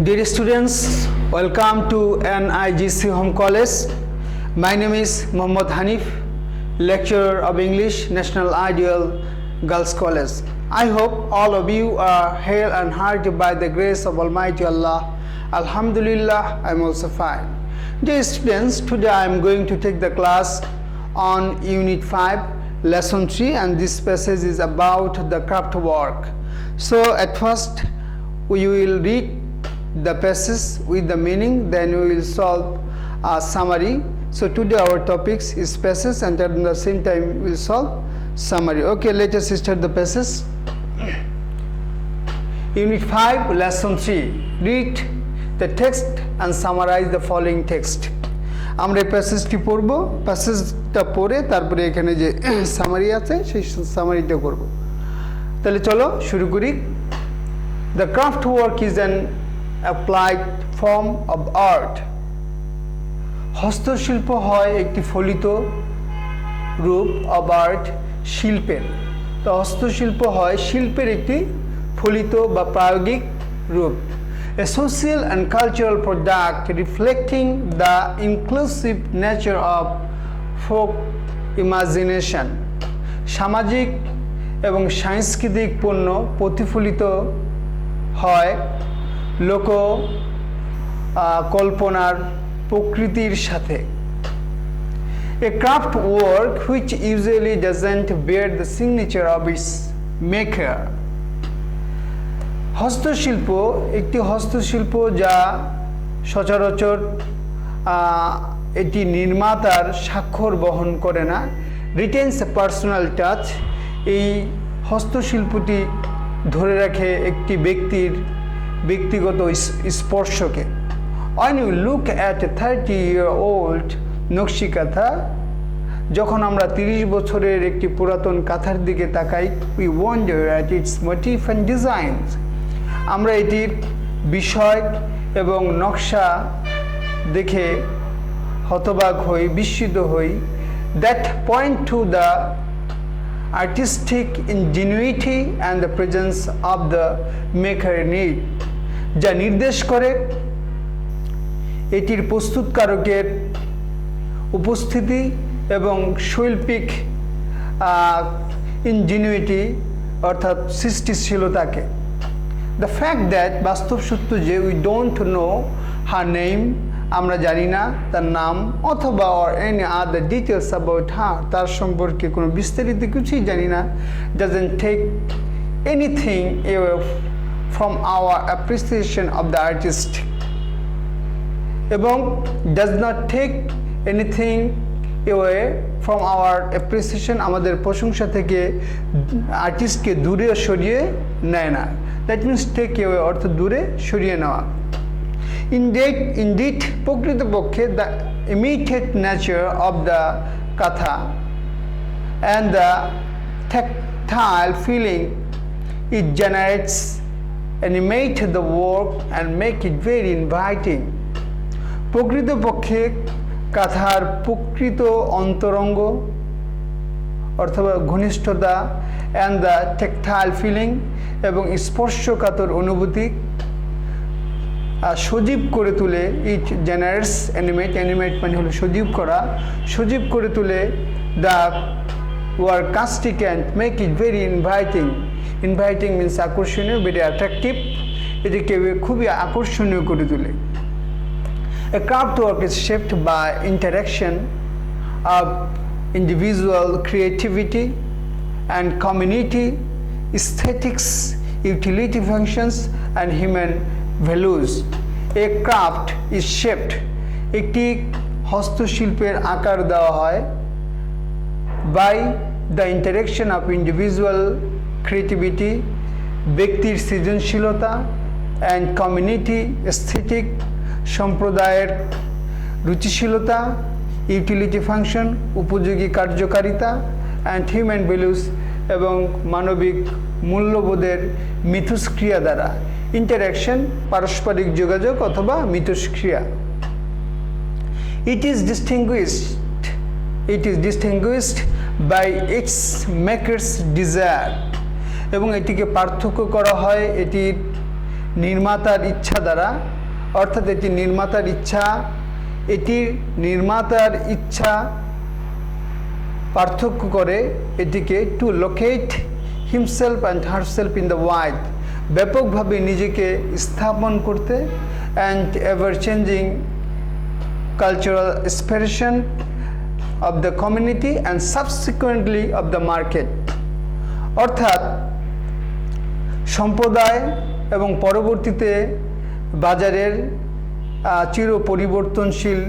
Dear students, welcome to NIGC Home College. My name is Muhammad Hanif, lecturer of English, National Ideal Girls College. I hope all of you are hale and hearty by the grace of Almighty Allah. Alhamdulillah, I am also fine. Dear students, today I am going to take the class on Unit 5, Lesson 3, and this passage is about the craft work. So at first we will read the passage with the meaning, then we will solve a summary. So today our topics is passage, and at the same time we will solve summary. Okay, let us start the passage. Unit 5, Lesson 3. Read the text and summarize the following text. আমরা এই প্যাসেজটি পড়ব, প্যাসেজটা পড়ে তারপরে এখানে যে summary আছে সেই সামারিটা করব। তাহলে চলো শুরু করি। The craft work is an applied form of art. হস্তশিল্প হয় একটি ফলিত রূপ of art, শিল্পের। তো হস্তশিল্প হয় শিল্পের একটি ফলিত বা প্রায়োগিক রূপ। A social and cultural product reflecting the inclusive nature of folk imagination. সামাজিক এবং সাংস্কৃতিক পণ্য প্রতিফলিত হয় লোক কল্পনার প্রকৃতির সাথে। A craft work which usually doesn't bear the signature of its maker. হস্তশিল্প একটি হস্তশিল্প যা সচরাচর এটি নির্মাতার স্বাক্ষর বহন করে না। রিটেন্স এ পার্সোনাল টাচ। এই হস্তশিল্পটি ধরে রাখে একটি ব্যক্তির ব্যক্তিগত স্পর্শকে। When you look at a 30-year-old নকশি কাঁথা, যখন আমরা 30 বছরের একটি পুরাতন কাঁথার দিকে তাকাই, we wonder at its motif and designs. আমরা এটির বিষয় এবং নকশা দেখে হতবাক হই, বিস্মিত হই। That point to the artistic ingenuity and the presence of the maker in it, যা নির্দেশ করে এটির প্রস্তুতকারকের উপস্থিতি এবং শৈল্পিক ইনজিনিউইটি অর্থাৎ সৃষ্টিশীলতাকে। The fact that বাস্তব সত্য যে we don't know her name, আমরা জানি না তার নাম, অথবা or any other details about her, তার সম্পর্কে কোনো বিস্তারিত কিছুই জানি না, doesn't take anything away from our appreciation of the artist, এবং does not take anything away from our appreciation, আমাদের প্রশংসা থেকে আর্টিস্টকে দূরে সরিয়ে নেয় না। That means take away অর্থ দূরে সরিয়ে নেওয়া। Indeed, প্রকৃতপক্ষে the immediate nature of the katha and the tactile feeling it generates animate the work and make it very inviting. প্রকৃতপক্ষে কাথার প্রকৃত অন্তরঙ্গ অথবা ঘনিষ্ঠতা and the tactile feeling এবং স্পর্শকাতর অনুভূতি সজীব করে তুলে, ইট জেনারেটস অ্যানিমেট, অ্যানিমেট মানে হলো সজীব করা, সজীব করে তুলে the work caustic and make it very inviting. Inviting means আকর্ষণীয়, ভেরি অ্যাট্রাকটিভ, এটিকে খুবই আকর্ষণীয় করে তোলে। A craft work is shaped by interaction of individual creativity and community aesthetics, utility functions and human values. A craft is shaped, একটি হস্তশিল্পের আকার দেওয়া হয় by the interaction of individual creativity, ব্যক্তির সৃজনশীলতা, and community aesthetic, সম্প্রদায়ের রুচিশীলতা, utility function, উপযোগী কার্যকারিতা, অ্যান্ড হিউম্যান ভ্যালুস, এবং মানবিক মূল্যবোধের মিথস্ক্রিয়া দ্বারা। ইন্টারাকশন পারস্পরিক যোগাযোগ অথবা মিথস্ক্রিয়া। It is distinguished by its maker's desire, এবং এটিকে পার্থক্য করা হয় এটির নির্মাতার ইচ্ছা দ্বারা। অর্থাৎ এটি নির্মাতার ইচ্ছা পার্থক্য করে এটিকে to locate himself and herself in the world, ব্যাপকভাবে নিজেকে স্থাপন করতে, and ever changing cultural expression of the community and subsequently of the market, অর্থাৎ সম্প্রদায় এবং পরবর্তীতে বাজারের চির পরিবর্তনশীল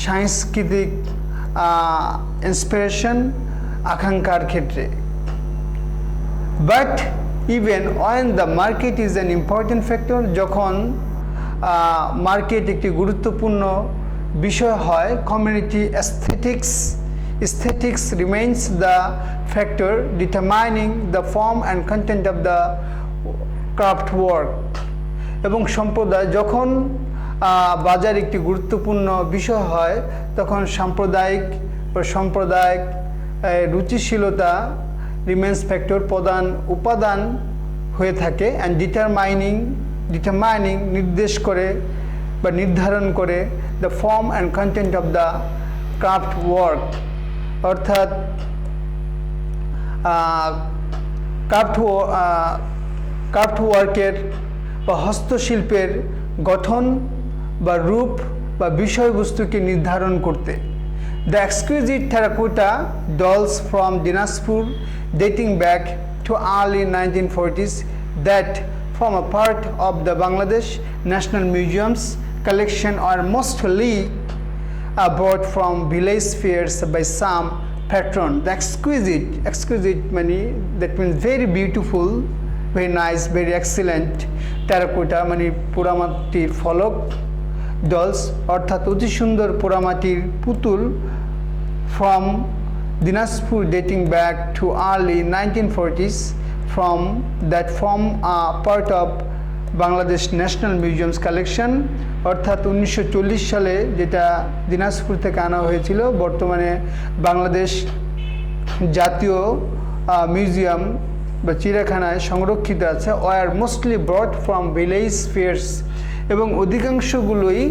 সাংস্কৃতিক ইন্সপিরেশন আকাঙ্ক্ষার ক্ষেত্রে। But even when the market is an important factor, যখন মার্কেট একটি গুরুত্বপূর্ণ বিষয় হয়, community aesthetics remains the factor determining the form and content of the craft work, এবং সম্প্রদায় যখন বাজার একটি গুরুত্বপূর্ণ বিষয় হয় তখন সাম্প্রদায়িক রুচিশীলতা রিমেন্স ফ্যাক্টর প্রধান উপাদান হয়ে থাকে, অ্যান্ড ডিটারমাইনিং নির্দেশ করে বা নির্ধারণ করে the form and content of the craft work, অর্থাৎ ক্রাফট ওয়ার্কের বা হস্তশিল্পের গঠন বা রূপ বা বিষয়বস্তুকে নির্ধারণ করতে। The exquisite terracotta dolls from Dinajpur dating back to early 1940s that form a part of the Bangladesh National Museum's collection are mostly bought from village fairs by some patron. The exquisite money, that means very beautiful, very nice, very excellent terracotta মানে পোড়ামাটির ফলক, dolls অর্থাৎ অতি সুন্দর পোড়ামাটির পুতুল from Dinajpur dating back to early 1940s from that form part of Bangladesh National Museum's collection, অর্থাৎ 1940 সালে যেটা দিনাজপুর থেকে আনা হয়েছিল বর্তমানে বাংলাদেশ জাতীয় মিউজিয়াম বা চিড়িয়াখানায় সংরক্ষিত আছে। Were mostly brought from village fairs, এবং অধিকাংশগুলোই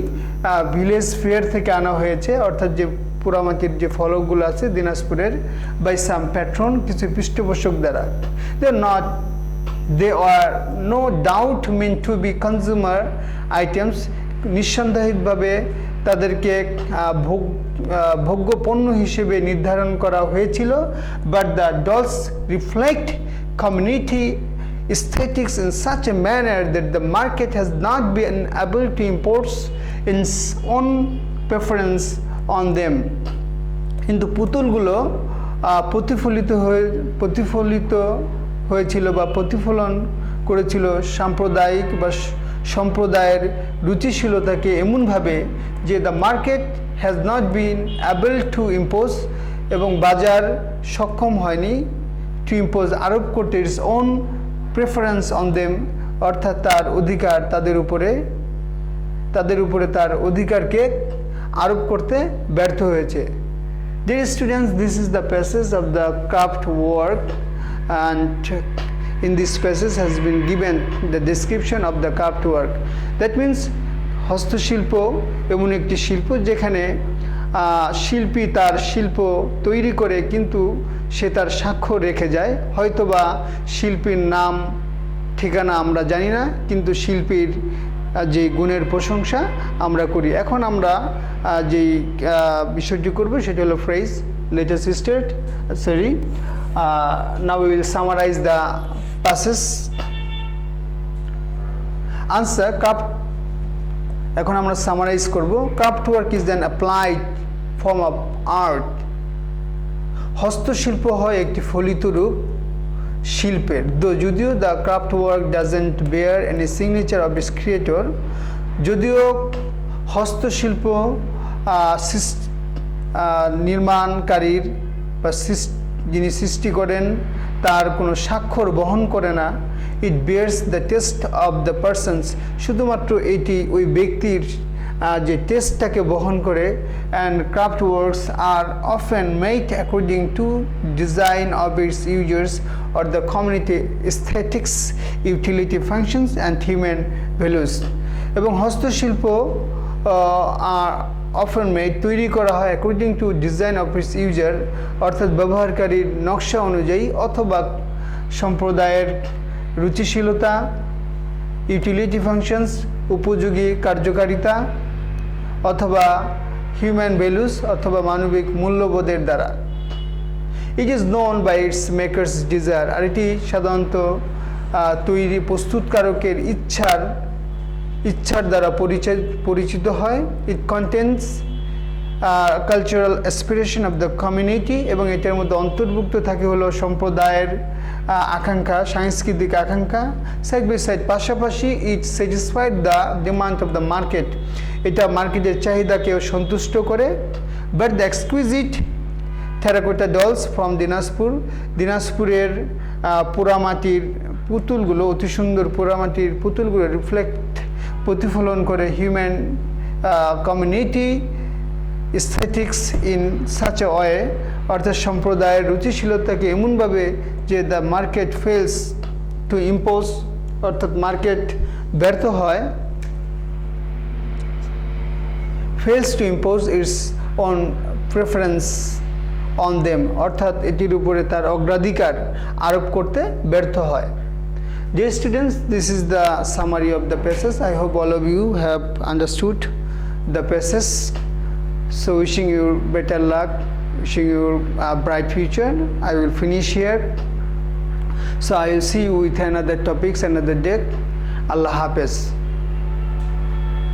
ভিলেজ ফেয়ার থেকে আনা হয়েছে, অর্থাৎ যে পোড়ামাটির যে ফলকগুলো আছে দিনাজপুরের, বাই সাম প্যাট্রন, কিছু পৃষ্ঠপোষক দ্বারা। They are no doubt meant to be consumer items, নিঃসন্দেহিতভাবে তাদেরকে ভোগ্য পণ্য হিসেবে নির্ধারণ করা হয়েছিল। But the dolls reflect community aesthetics in such a manner that the market has not been able to impose its own preference on them. কিন্তু পুতুলগুলো প্রতিফলিত হয়েছিল বা প্রতিফলন করেছিল সাম্প্রদায়িক বা সম্প্রদায়ের রুচিশীলতাকে এমনভাবে যে the market has not been able to impose, এবং বাজার সক্ষম হয়নি টু ইম্পোজ আরোপ করতে its own preference on them, অর্থাৎ তাদের উপরে তার অধিকারকে আরোপ করতে ব্যর্থ হয়েছে। Dear students, this is the passage of the craft work, and in this passage has been given the description of the craft work. That means হস্তশিল্প এমন একটি শিল্প যেখানে শিল্পী তার শিল্প তৈরি করে কিন্তু সে তার স্বাক্ষর রেখে যায়। হয়তোবা শিল্পীর নাম ঠিকানা আমরা জানি না, কিন্তু শিল্পীর যে গুণের প্রশংসা আমরা করি। এখন আমরা যেই বিষয়টি করব সেটা হলো phrase. Let us start. Now we will summarize the passage. Answer: craft. এখন আমরা সামারাইজ করব। Craft work is an applied form of art. হস্তশিল্প হয় একটি ফলিত রূপ শিল্পের। যদিও the craft work doesn't bear any signature of its creator, যদিও হস্তশিল্প নির্মাণকারীর বা যিনি সৃষ্টি করেন তার কোনো স্বাক্ষর বহন করে না। It bears the test of the persons, শুধুমাত্র এটি ওই ব্যক্তির যে টেস্টটাকে বহন করে। And craft works are often made according to design of its users or the community aesthetics, utility functions and human values. এবং হস্তশিল্প অফেন মেড তৈরি করা হয় according to design of its user, অর্থাৎ ব্যবহারকারীর নকশা অনুযায়ী অথবা সম্প্রদায়ের রুচিশীলতা, ইউটিলিটি ফাংশনস উপযোগী কার্যকারিতা, অথবা হিউম্যান ভ্যালুস অথবা মানবিক মূল্যবোধের দ্বারা। It is known by its makers desire, আর এটি সাধারণত তৈরি প্রস্তুতকারকের ইচ্ছার দ্বারা পরিচিত হয়। It contains cultural aspiration of the community, এবং এটার মধ্যে অন্তর্ভুক্ত থাকে হলো সম্প্রদায়ের আকাঙ্ক্ষা, সাংস্কৃতিক আকাঙ্ক্ষা। সাইড বাই সাইড, পাশাপাশি it satisfied the demand of the market, এটা মার্কেটের চাহিদাকেও সন্তুষ্ট করে। But the exquisite terracotta dolls from দিনাজপুরের পোড়ামাটির পুতুলগুলো, অতি সুন্দর পোড়ামাটির পুতুলগুলো প্রতিফলন করে human community aesthetics in such a way, অর্থাৎ সম্প্রদায়ের রুচিশীলতাকে এমনভাবে যে the market fails to impose, অর্থাৎ মার্কেট ব্যর্থ হয়, fails to impose its own preference on them, অর্থাৎ এটির উপরে তার অগ্রাধিকার আরোপ করতে ব্যর্থ হয়। Dear students, this is the summary of the passage. I hope all of you have understood the passage. So wishing you better luck, wishing you a bright future. I will finish here. So I will see you with another topics, another day. Allah Hafiz.